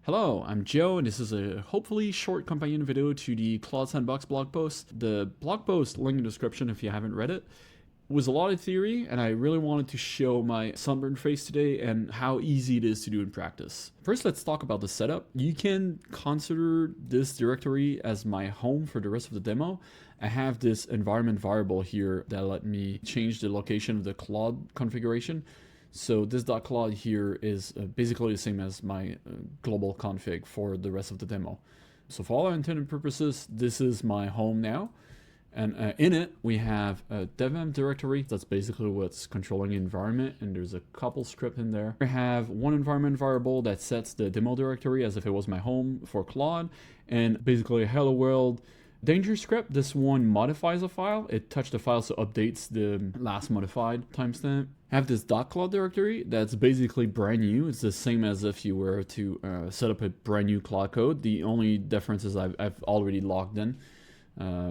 Hello, I'm Joe, and this is a hopefully short companion video to the Claude Sandbox blog post. The blog post, link in the description if you haven't read it, was a lot of theory, and I really wanted to show my sunburned face today and how easy it is to do in practice. First, let's talk about the setup. You can consider this directory as my home for the rest of the demo. I have this environment variable here that let me change the location of the Claude configuration. So this .claude here is basically the same as my global config for the rest of the demo. So for all intended purposes, this is my home now. And in it, we have a dev directory. That's basically what's controlling the environment. And there's a couple scripts in there. I have one environment variable that sets the demo directory as if it was my home for Claude. And basically a hello world danger script. This one modifies a file. It touched the file, so updates the last modified timestamp. I have this .claude directory that's basically brand new. It's the same as if you were to set up a brand new Claude Code. The only difference is I've already logged in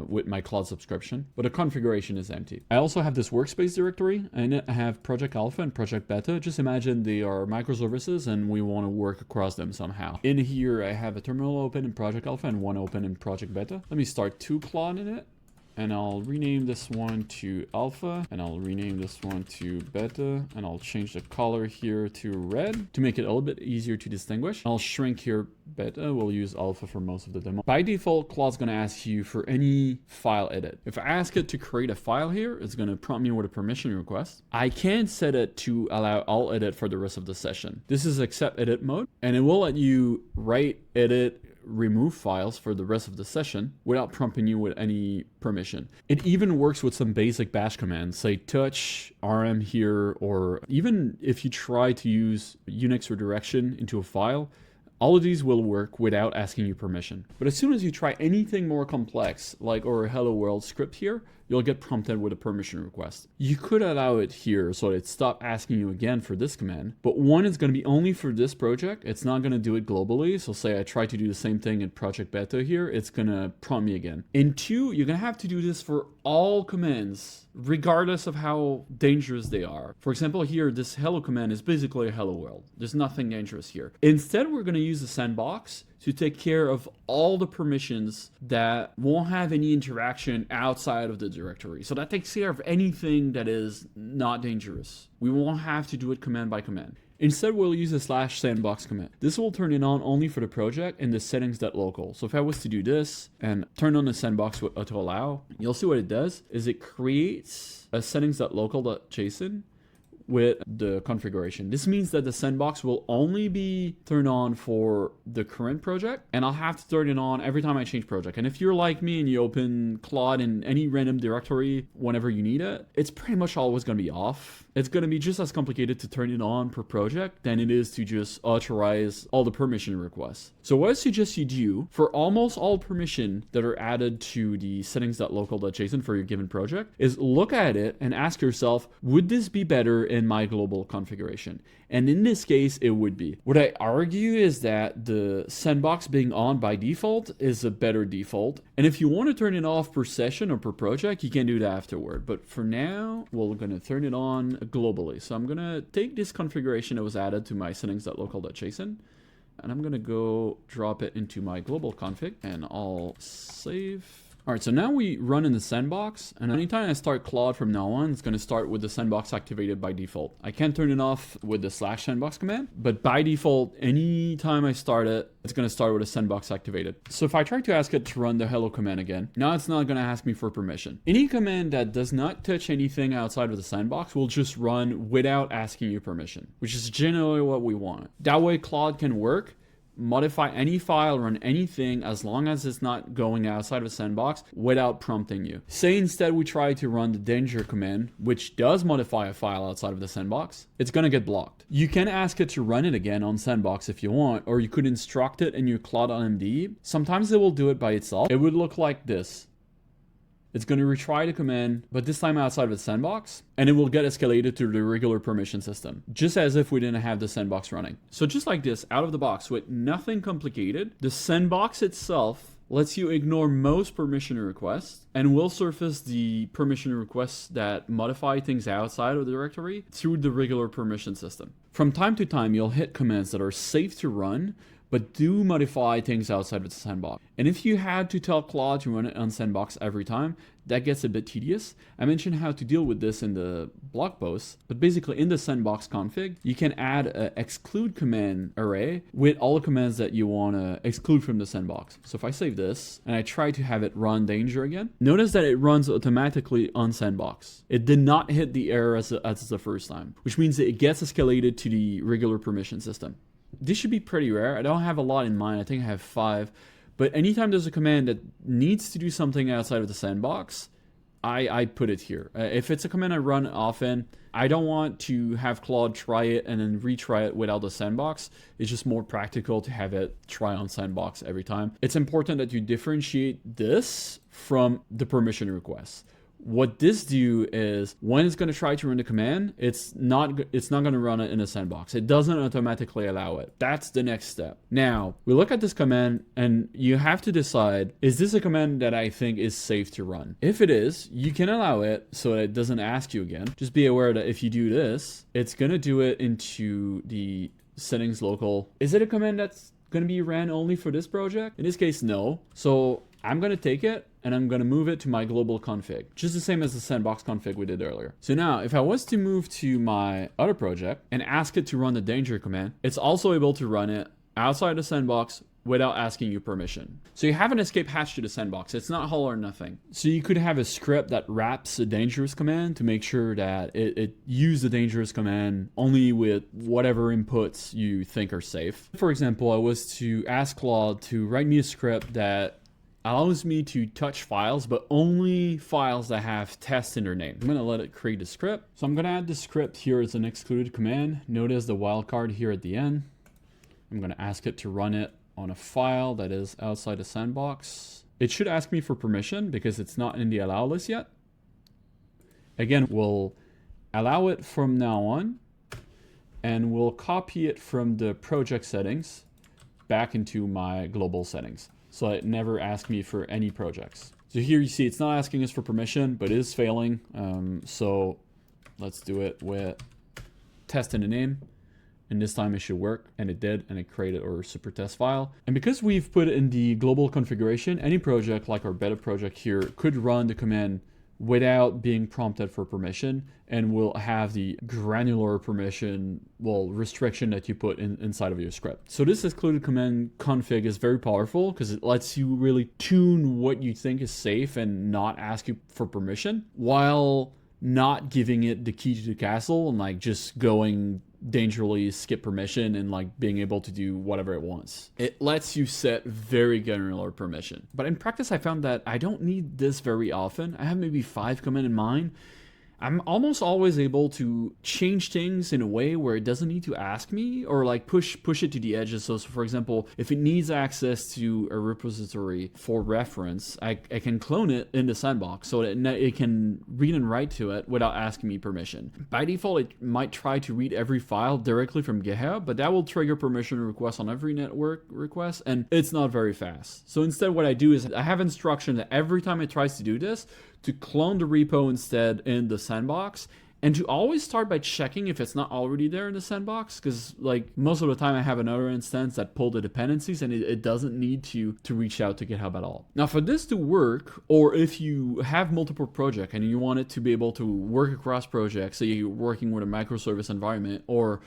with my Claude subscription, but the configuration is empty. I also have this workspace directory, and I have Project Alpha and Project Beta. Just imagine they are microservices and we want to work across them somehow. In here, I have a terminal open in Project Alpha and one open in Project Beta. Let me start two Claude in it. And I'll rename this one to Alpha, and I'll rename this one to Beta, and I'll change the color here to red to make it a little bit easier to distinguish. I'll shrink here Beta. We'll use Alpha for most of the demo. By default, Claude's going to ask you for any file edit. If I ask it to create a file here, it's going to prompt me with a permission request. I can set it to allow all edit for the rest of the session. This is accept edit mode, and it will let you write, edit, remove files for the rest of the session without prompting you with any permission. It even works with some basic bash commands, say touch rm here, or even if you try to use Unix redirection into a file, all of these will work without asking you permission. But as soon as you try anything more complex, like our hello world script here, you'll get prompted with a permission request. You could allow it here so that it stops asking you again for this command, but one is going to be only for this project. It's not going to do it globally. So say I try to do the same thing in Project Beta here, it's going to prompt me again. In two, you're going to have to do this for all commands, regardless of how dangerous they are. For example, here, this hello command is basically a hello world. There's nothing dangerous here. Instead, we're going to use the sandbox to take care of all the permissions that won't have any interaction outside of the directory. So that takes care of anything that is not dangerous. We won't have to do it command by command. Instead, we'll use a /sandbox command. This will turn it on only for the project in the settings.local. So if I was to do this and turn on the sandbox with auto allow, you'll see what it does is it creates a settings.local.json with the configuration. This means that the sandbox will only be turned on for the current project, and I'll have to turn it on every time I change project. And if you're like me and you open Claude in any random directory whenever you need it, it's pretty much always going to be off. It's going to be just as complicated to turn it on per project than it is to just authorize all the permission requests. So what I suggest you do for almost all permission that are added to the settings.local.json for your given project is look at it and ask yourself, would this be better in my global configuration? And in this case, it would be. What I argue is that the sandbox being on by default is a better default. And if you want to turn it off per session or per project, you can do that afterward. But for now, we're going to turn it on globally. So I'm going to take this configuration that was added to my settings.local.json, and I'm going to go drop it into my global config, and I'll save. All right, so now we run in the sandbox, and anytime I start Claude from now on, it's going to start with the sandbox activated by default. I can turn it off with the /sandbox command, but by default, anytime I start it, it's going to start with a sandbox activated. So if I try to ask it to run the hello command again, now it's not going to ask me for permission. Any command that does not touch anything outside of the sandbox will just run without asking you permission, which is generally what we want. That way Claude can work, modify any file, run anything as long as it's not going outside of a sandbox without prompting you. Say instead we try to run the danger command, which does modify a file outside of the sandbox, it's going to get blocked. You can ask it to run it again on sandbox if you want, or you could instruct it in your Claude MD. Sometimes it will do it by itself. It would look like this. It's going to retry the command, but this time outside of the sandbox, and it will get escalated to the regular permission system, just as if we didn't have the sandbox running. So just like this, out of the box with nothing complicated, the sandbox itself lets you ignore most permission requests and will surface the permission requests that modify things outside of the directory through the regular permission system. From time to time, you'll hit commands that are safe to run, but do modify things outside of the sandbox. And if you had to tell Claude to run it on sandbox every time, that gets a bit tedious. I mentioned how to deal with this in the blog post, but basically in the sandbox config, you can add an exclude command array with all the commands that you want to exclude from the sandbox. So if I save this and I try to have it run danger again, notice that it runs automatically on sandbox. It did not hit the error as the first time, which means that it gets escalated to the regular permission system. This should be pretty rare. I don't have a lot in mind. I think I have 5. But anytime there's a command that needs to do something outside of the sandbox, I put it here. If it's a command I run often, I don't want to have Claude try it and then retry it without the sandbox. It's just more practical to have it try on sandbox every time. It's important that you differentiate this from the permission request. What this do is when it's going to try to run the command, it's not going to run it in a sandbox. It doesn't automatically allow it. That's the next step. Now, we look at this command and you have to decide, is this a command that I think is safe to run? If it is, you can allow it so that it doesn't ask you again. Just be aware that if you do this, it's going to do it into the settings local. Is it a command that's going to be ran only for this project? In this case, no. So I'm going to take it and I'm going to move it to my global config, just the same as the sandbox config we did earlier. So now if I was to move to my other project and ask it to run the danger command, it's also able to run it outside the sandbox without asking you permission. So you have an escape hatch to the sandbox. It's not all or nothing. So you could have a script that wraps a dangerous command to make sure that it uses the dangerous command only with whatever inputs you think are safe. For example, I was to ask Claude to write me a script that allows me to touch files, but only files that have test in their name. I'm gonna let it create a script. So I'm gonna add the script here as an excluded command. Notice the wildcard here at the end. I'm gonna ask it to run it on a file that is outside the sandbox. It should ask me for permission because it's not in the allow list yet. Again, we'll allow it from now on, and we'll copy it from the project settings back into my global settings, so it never asks me for any projects. So here you see it's not asking us for permission, but it is failing. So let's do it with test in the name. And this time it should work, and it did, and it created our super test file. And because we've put it in the global configuration, any project like our beta project here could run the command without being prompted for permission, and will have the granular permission, well, restriction that you put inside of your script. So this excluded command config is very powerful because it lets you really tune what you think is safe and not ask you for permission, while not giving it the key to the castle and like just going dangerously skip permission and like being able to do whatever it wants. It lets you set very granular permission. But in practice, I found that I don't need this very often. I have maybe 5 commands in mind. I'm almost always able to change things in a way where it doesn't need to ask me, or like push it to the edges. So for example, if it needs access to a repository for reference, I can clone it in the sandbox so that it can read and write to it without asking me permission. By default, it might try to read every file directly from GitHub, but that will trigger permission requests on every network request, and it's not very fast. So instead what I do is I have instruction that every time it tries to do this, to clone the repo instead in the sandbox, and to always start by checking if it's not already there in the sandbox, because like most of the time I have another instance that pulled the dependencies and it doesn't need to reach out to GitHub at all. Now for this to work, or if you have multiple projects and you want it to be able to work across projects, so you're working with a microservice environment, or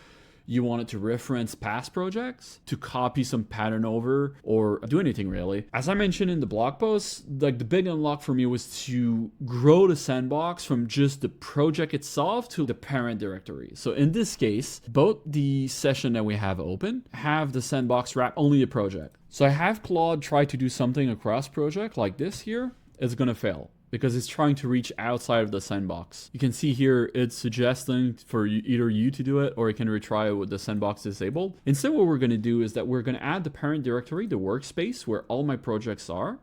you want it to reference past projects, to copy some pattern over, or do anything really. As I mentioned in the blog post, like the big unlock for me was to grow the sandbox from just the project itself to the parent directory. So in this case, both the session that we have open have the sandbox wrap only a project. So I have Claude try to do something across project like this here. It's gonna fail, because it's trying to reach outside of the sandbox. You can see here it's suggesting for either you to do it, or it can retry it with the sandbox disabled. Instead, what we're going to do is that we're going to add the parent directory, the workspace where all my projects are,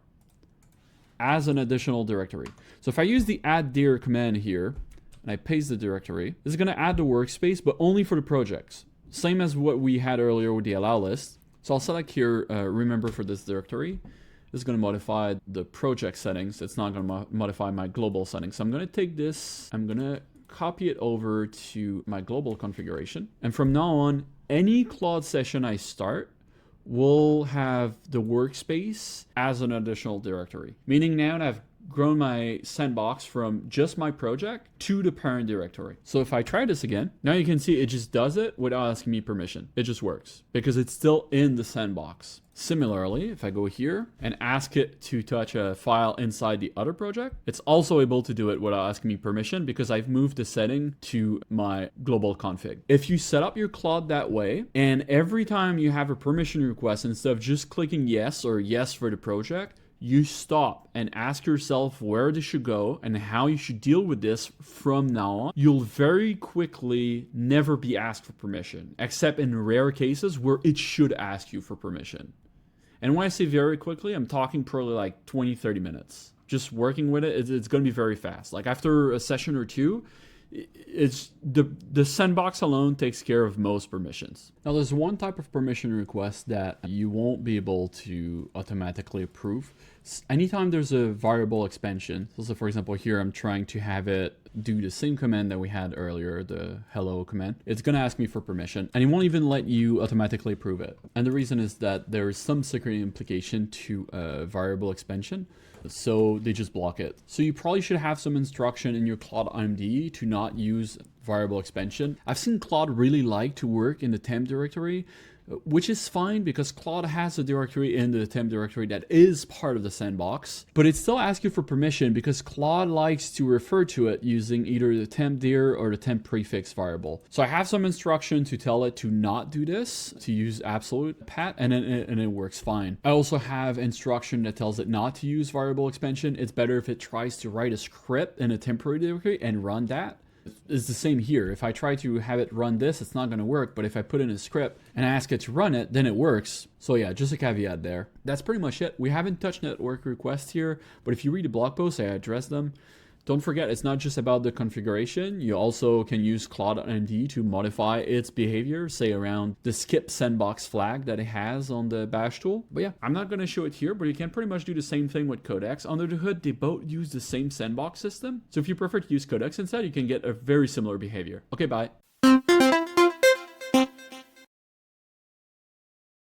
as an additional directory. So if I use the add dir command here and I paste the directory, this is going to add the workspace, but only for the projects. Same as what we had earlier with the allow list. So I'll select here, remember for this directory. This is going to modify the project settings. It's not going to modify my global settings. So I'm going to take this, I'm going to copy it over to my global configuration. And from now on, any Claude session I start will have the workspace as an additional directory. Meaning now that I've grown my sandbox from just my project to the parent directory. So if I try this again, now you can see it just does it without asking me permission. It just works because it's still in the sandbox. Similarly, if I go here and ask it to touch a file inside the other project, it's also able to do it without asking me permission because I've moved the setting to my global config. If you set up your Claude that way, and every time you have a permission request, instead of just clicking yes or yes for the project, you stop and ask yourself where this should go and how you should deal with this from now on, you'll very quickly never be asked for permission, except in rare cases where it should ask you for permission. And when I say very quickly, I'm talking probably like 20-30 minutes. Just working with it, it's going to be very fast. Like after a session or two, it's the sandbox alone takes care of most permissions. Now there's one type of permission request that you won't be able to automatically approve. Anytime there's a variable expansion, so for example here I'm trying to have it do the same command that we had earlier, the hello command, it's going to ask me for permission and it won't even let you automatically approve it. And the reason is that there is some security implication to a variable expansion. So they just block it. So you probably should have some instruction in your Claude IMD to not use variable expansion. I've seen Claude really like to work in the temp directory, which is fine because Claude has a directory in the temp directory that is part of the sandbox, but it still asks you for permission because Claude likes to refer to it using either the temp dir or the temp prefix variable. So I have some instruction to tell it to not do this, to use absolute pat, and it works fine. I also have instruction that tells it not to use variable expansion. It's better if it tries to write a script in a temporary directory and run that. It's the same here. If I try to have it run this, it's not going to work. But if I put in a script and I ask it to run it, then it works. So yeah, just a caveat there. That's pretty much it. We haven't touched network requests here, but if you read the blog post, I address them. Don't forget, it's not just about the configuration. You also can use Claude IMD to modify its behavior, say around the skip sandbox flag that it has on the bash tool. But yeah, I'm not going to show it here, but you can pretty much do the same thing with Codex. Under the hood, they both use the same sandbox system. So if you prefer to use Codex instead, you can get a very similar behavior. Okay, bye.